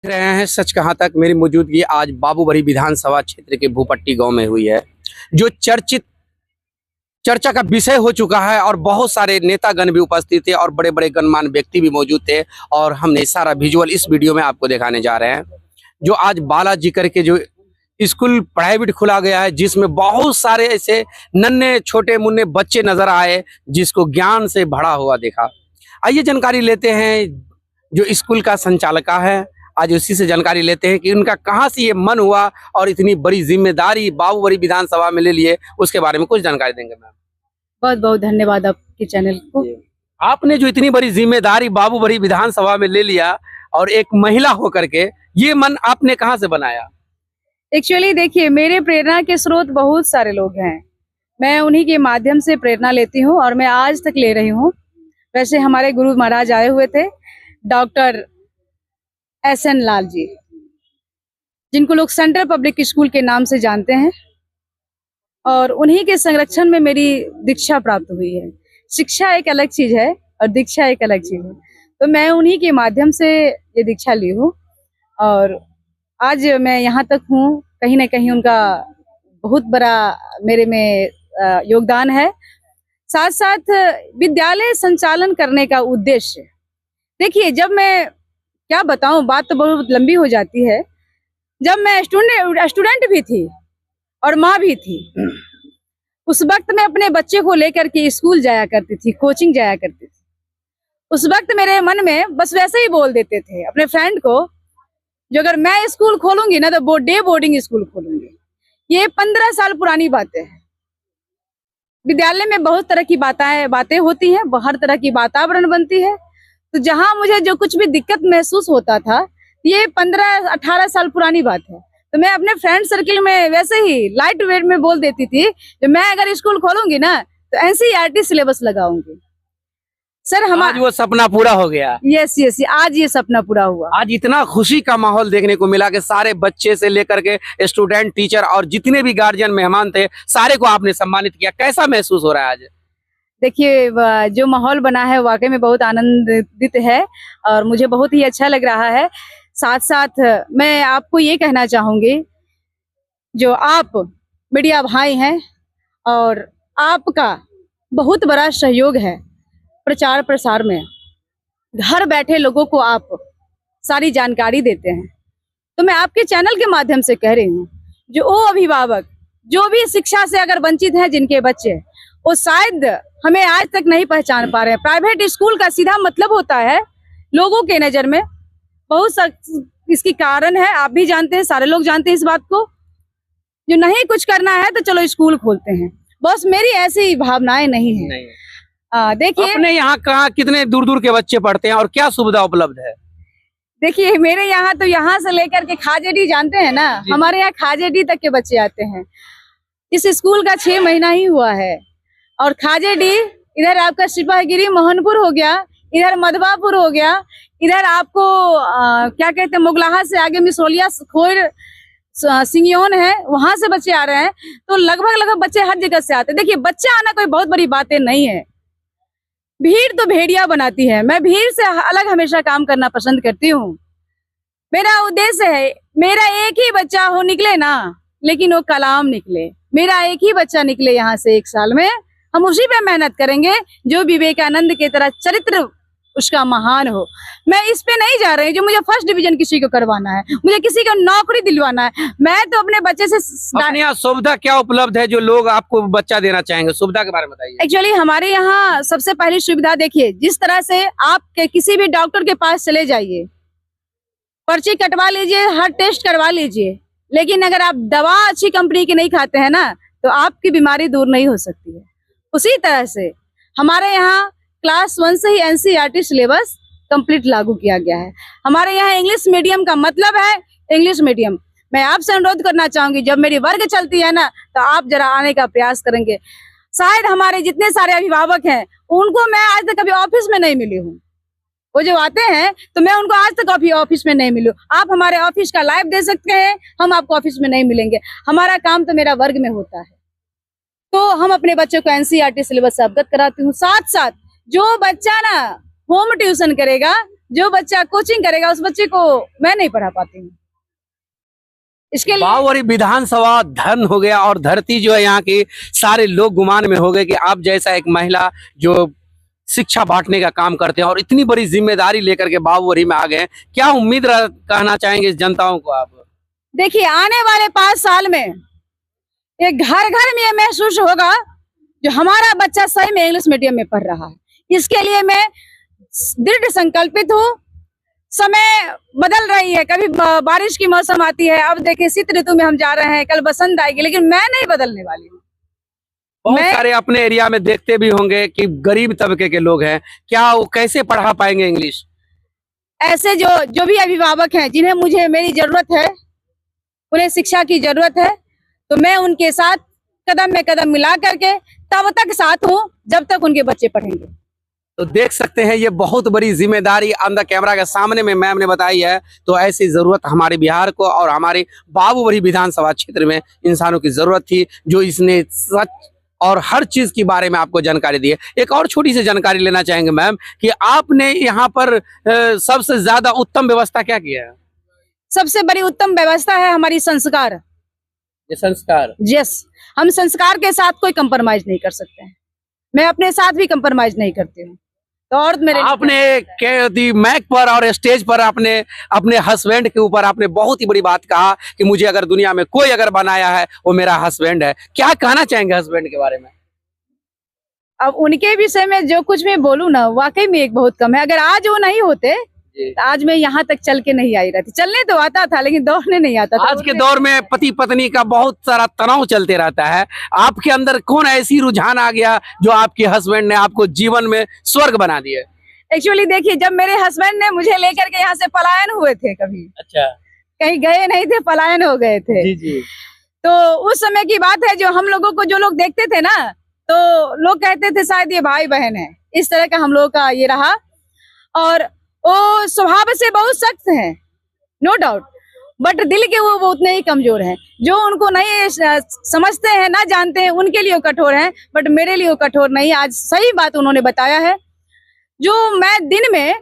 रहे हैं सच कहाँ तक। मेरी मौजूदगी आज बाबूबरी विधानसभा क्षेत्र के भूपट्टी गांव में हुई है, जो चर्चा का विषय हो चुका है और बहुत सारे नेतागण भी उपस्थित थे और बड़े बड़े गणमान्य व्यक्ति भी मौजूद थे। और हमने सारा विजुअल इस वीडियो में आपको दिखाने जा रहे हैं। जो आज बालाजी करके जो स्कूल प्राइवेट खुला गया है, जिसमें बहुत सारे ऐसे नन्हे छोटे मुन्ने बच्चे नजर आए जिसको ज्ञान से भरा हुआ देखा। आइए जानकारी लेते हैं जो स्कूल का संचालका है, आज उसी से जानकारी लेते हैं कि उनका कहां से ये मन हुआ और इतनी बड़ी जिम्मेदारी बाबूबरी विधानसभा में ले लिए, उसके बारे में कुछ जानकारी देंगे मैम। बहुत बहुत धन्यवाद आपके चैनल को। आपने जो इतनी बड़ी जिम्मेदारी बाबूबरी विधानसभा में ले लिया और एक महिला होकर के, ये मन आपने कहां से बनाया? एक्चुअली देखिए, मेरे प्रेरणा के स्रोत बहुत सारे लोग हैं, मैं उन्हीं के माध्यम से प्रेरणा लेती हूँ और मैं आज तक ले रही हूँ। वैसे हमारे गुरु महाराज आए हुए थे, डॉक्टर SN लाल जी, जिनको लोग सेंट्रल पब्लिक स्कूल के नाम से जानते हैं, और उन्हीं के संरक्षण में मेरी दीक्षा प्राप्त हुई है। शिक्षा एक अलग चीज है और दीक्षा एक अलग चीज है, तो मैं उन्हीं के माध्यम से ये दीक्षा ली हूँ और आज मैं यहाँ तक हूँ। कहीं ना कहीं उनका बहुत बड़ा मेरे में योगदान है। साथ साथ विद्यालय संचालन करने का उद्देश्य, देखिए, जब मैं क्या बताऊं, बात तो बहुत लंबी हो जाती है। जब मैं स्टूडेंट भी थी और माँ भी थी, उस वक्त मैं अपने बच्चे को लेकर के स्कूल जाया करती थी, कोचिंग जाया करती थी। उस वक्त मेरे मन में बस वैसे ही बोल देते थे अपने फ्रेंड को, जो अगर मैं स्कूल खोलूंगी ना तो डे बोर्डिंग स्कूल खोलूंगी। ये 15 साल पुरानी बातें हैं। विद्यालय में बहुत तरह की बातें होती हैं, हर तरह की वातावरण बनती है। तो जहां मुझे जो कुछ भी दिक्कत महसूस होता था, ये 15-18 साल पुरानी बात है। तो मैं अपने फ्रेंड सर्किल में वैसे ही लाइट वेट में बोल देती थी, जो मैं अगर स्कूल खोलूंगी ना तो NCERT सिलेबस लगाऊंगी। सर, आज वो सपना पूरा हो गया। यस, आज ये सपना पूरा हुआ। आज इतना खुशी का माहौल देखने को मिला कि सारे बच्चे से लेकर के स्टूडेंट, टीचर और जितने भी गार्जियन मेहमान थे, सारे को आपने सम्मानित किया। कैसा महसूस हो रहा है आज? देखिए, जो माहौल बना है वाकई में बहुत आनंदित है और मुझे बहुत ही अच्छा लग रहा है। साथ साथ मैं आपको ये कहना चाहूंगी, जो आप मीडिया भाई हैं और आपका बहुत बड़ा सहयोग है प्रचार प्रसार में, घर बैठे लोगों को आप सारी जानकारी देते हैं। तो मैं आपके चैनल के माध्यम से कह रही हूँ, जो वो अभिभावक जो भी शिक्षा से अगर वंचित हैं, जिनके बच्चे, वो शायद हमें आज तक नहीं पहचान पा रहे हैं। प्राइवेट स्कूल का सीधा मतलब होता है लोगों के नजर में बहुत इसकी कारण है, आप भी जानते हैं, सारे लोग जानते हैं इस बात को, जो नहीं कुछ करना है तो चलो स्कूल खोलते हैं। बस मेरी ऐसी भावनाएं नहीं है। देखिए, अपने यहाँ कहाँ कितने दूर दूर के बच्चे पढ़ते हैं और क्या सुविधा उपलब्ध है? देखिए, मेरे यहाँ तो यहाँ से लेकर के खाजेडी, जानते हैं ना, हमारे यहाँ खाजेडी तक के बच्चे आते हैं। इस स्कूल का 6 महीना ही हुआ है और खाजेडी इधर आपका सिपाहीगिरी मोहनपुर हो गया, इधर मधवापुर हो गया, इधर आपको क्या कहते हैं, मुगलाहा से आगे मिसरोलिया खोर सिंगियोन है, वहां से बच्चे आ रहे हैं। तो लगभग बच्चे हर जगह से आते हैं। देखिए, बच्चा आना कोई बहुत बड़ी बातें नहीं है। भीड़ तो भेड़िया बनाती है। मैं भीड़ से अलग हमेशा काम करना पसंद करती हूँ। मेरा उद्देश्य है, मेरा एक ही बच्चा हो निकले ना, लेकिन वो कलाम निकले। मेरा एक ही बच्चा निकले यहाँ से 1 साल में, हम उसी पे मेहनत करेंगे जो विवेकानंद की तरह चरित्र उसका महान हो। मैं इस पे नहीं जा रही जो मुझे फर्स्ट डिवीजन किसी को करवाना है, मुझे किसी को नौकरी दिलवाना है। मैं तो अपने बच्चे से अपने यहाँ सुविधा क्या उपलब्ध है जो लोग आपको बच्चा देना चाहेंगे? सुविधा के बारे में बताइए। एक्चुअली हमारे यहाँ सबसे पहली सुविधा, देखिए, जिस तरह से आप किसी भी डॉक्टर के पास चले जाइए, पर्ची कटवा लीजिए, हर टेस्ट करवा लीजिए, लेकिन अगर आप दवा अच्छी कंपनी की नहीं खाते हैं ना, तो आपकी बीमारी दूर नहीं हो सकती है। उसी तरह से हमारे यहाँ क्लास 1 से ही NCERT सिलेबस कंप्लीट लागू किया गया है। हमारे यहाँ इंग्लिश मीडियम का मतलब है इंग्लिश मीडियम। मैं आपसे अनुरोध करना चाहूंगी, जब मेरी वर्ग चलती है ना, तो आप जरा आने का प्रयास करेंगे। शायद हमारे जितने सारे अभिभावक हैं, उनको मैं आज तक कभी ऑफिस में नहीं मिली हूँ। वो जो आते हैं तो मैं उनको आज तक कभी ऑफिस में नहीं मिलूं। आप हमारे ऑफिस का लाइव दे सकते हैं, हम आपको ऑफिस में नहीं मिलेंगे। हमारा काम तो मेरा वर्ग में होता है। तो हम अपने बच्चों को NCERT सिलेबस से अवगत कराती हूँ। साथ साथ जो बच्चा ना होम ट्यूशन करेगा, जो बच्चा कोचिंग करेगा उस बच्चे को मैं नहीं पढ़ा पाती हूँ। इसके लिए बाबूबरी विधानसभा धन हो गया और धरती जो है यहाँ के सारे लोग गुमान में हो गए कि आप जैसा एक महिला जो शिक्षा बांटने का काम करते हैं और इतनी बड़ी जिम्मेदारी लेकर के बाबूबरी में आ गए। क्या उम्मीद कहना चाहेंगे इस जनताओं को आप? देखिए, आने वाले 5 साल में ये घर घर में ये महसूस होगा जो हमारा बच्चा सही में इंग्लिश मीडियम में पढ़ रहा है। इसके लिए मैं दृढ़ संकल्पित हूँ। समय बदल रही है, कभी बारिश की मौसम आती है, अब देखिए शीत ऋतु में हम जा रहे हैं, कल बसंत आएगी, लेकिन मैं नहीं बदलने वाली हूँ। बहुत सारे अपने एरिया में देखते भी होंगे कि गरीब तबके के लोग हैं, क्या वो कैसे पढ़ा पाएंगे इंग्लिश? ऐसे जो भी अभिभावक हैं जिन्हें मुझे मेरी जरूरत है, उन्हें शिक्षा की जरूरत है, तो मैं उनके साथ कदम में कदम मिला करके तब तक साथ हूँ जब तक उनके बच्चे पढ़ेंगे। तो देख सकते हैं ये बहुत बड़ी जिम्मेदारी अंदर कैमरा के सामने में मैम ने बताई है। तो ऐसी जरूरत हमारे बिहार को और हमारे बाबूबरी विधानसभा क्षेत्र में इंसानों की जरूरत थी, जो इसने सच और हर चीज के बारे में आपको जानकारी दी है। एक और छोटी सी जानकारी लेना चाहेंगे मैम कि आपने यहाँ पर सबसे ज्यादा उत्तम व्यवस्था क्या किया है? सबसे बड़ी उत्तम व्यवस्था है हमारी संस्कार। ये संस्कार, यस, हम संस्कार के साथ कोई कंप्रोमाइज नहीं कर सकते हैं। मैं अपने साथ भी कंप्रोमाइज नहीं करती हूँ। तो और मेरे आपने मैक पर और स्टेज पर आपने अपने हस्बैंड के ऊपर आपने बहुत ही बड़ी बात कहा कि मुझे अगर दुनिया में कोई अगर बनाया है वो मेरा हस्बैंड है। क्या कहना चाहेंगे हस्बैंड के बारे में? अब उनके विषय में जो कुछ मैं बोलूँ ना, वाकई में एक बहुत कम है। अगर आज वो नहीं होते तो आज मैं यहाँ तक चल के नहीं आई रहती। चलने तो आता था लेकिन दौड़ने नहीं आता था। आज के दौर में पति पत्नी का बहुत सारा तनाव चलते रहता है। आपके अंदर कौन ऐसी रुझान आ गया जो आपके हस्बैंड ने आपको जीवन में स्वर्ग बना दिया? एक्चुअली देखिए, जब मेरे हस्बैंड ने मुझे लेकर के यहाँ से पलायन हुए थे, कभी अच्छा कहीं गए नहीं थे, पलायन हो गए थे। जी जी। तो उस समय की बात है, जो हम लोगों को जो लोग देखते थे ना, तो लोग कहते थे शायद ये भाई बहन है। इस तरह का हम लोगों का ये रहा। और वो स्वभाव से बहुत सख्त हैं, नो डाउट, बट दिल के वो उतने ही कमजोर हैं। जो उनको नहीं समझते हैं, ना जानते हैं, उनके लिए वो कठोर हैं, बट मेरे लिए वो कठोर नहीं। आज सही बात उन्होंने बताया है। जो मैं दिन में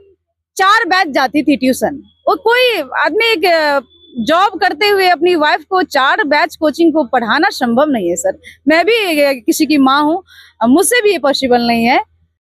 4 बैच जाती थी ट्यूशन, वो कोई आदमी एक जॉब करते हुए अपनी वाइफ को 4 बैच कोचिंग को पढ़ाना संभव नहीं है सर। मैं भी किसी की माँ हूँ, मुझसे भी ये पॉसिबल नहीं है।